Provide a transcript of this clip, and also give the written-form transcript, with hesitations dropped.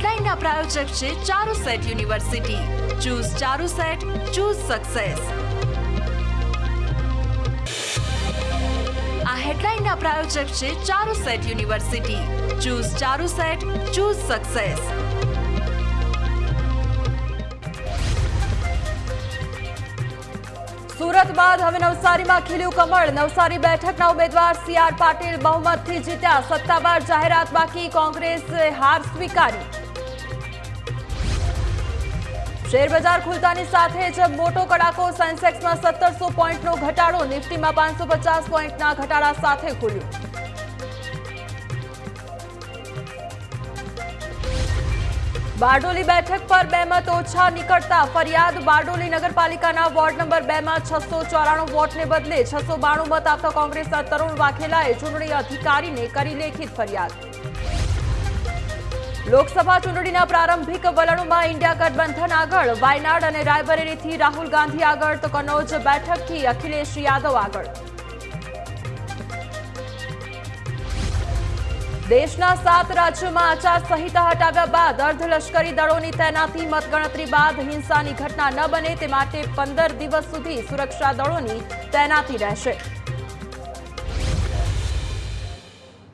હેડલાઇનના પ્રાયોજક છે Charusat university. Choose Charusat, choose success. આ હેડલાઇનના પ્રાયોજક છે Charusat university. Choose Charusat, choose success. Surat બાદ હવે નવસારીમાં ખીલ્યું કમળ. નવસારી બેઠકના ઉમેદવાર સી.આર. પાટીલ બહુમતથી જીત્યા. સત્તાવાર જાહેરાત બાકી, કોંગ્રેસે હાર સ્વીકારી. શેરબજાર ખુલતાની સાથે જ મોટો કડાકો. સેન્સેક્સમાં 1700 પોઈન્ટનો ઘટાડો. નિફ્ટીમાં 550 પોઈન્ટના ઘટાડા સાથે ખુલ્યું. બારડોલી બેઠક પર 2 મત ઓછા નીકળતા ફરિયાદ. બારડોલી નગરપાલિકાના વોર્ડ નંબર 2 માં 694 વોટને બદલે 692 મત આપતા કોંગ્રેસના તરુણ વાઘેલાએ ચૂંટણી અધિકારીને કરી લેખિત ફરિયાદ. લોકસભા ચૂંટણીના પ્રારંભિક વલણોમાં ઇન્ડિયા ગઠબંધન આગળ. વાયનાડ અને રાયબરેલીથી રાહુલ ગાંધી આગળ તો કનોજ બેઠકથી અખિલેશ યાદવ આગળ. દેશના 7 રાજ્યોમાં આચારસંહિતા હટાવ્યા બાદ અર્ધલશ્કરી દળોની તૈનાતી. મતગણતરી બાદ હિંસાની ઘટના ન બને તે માટે 15 દિવસ સુધી સુરક્ષા દળોની તૈનાતી રહેશે.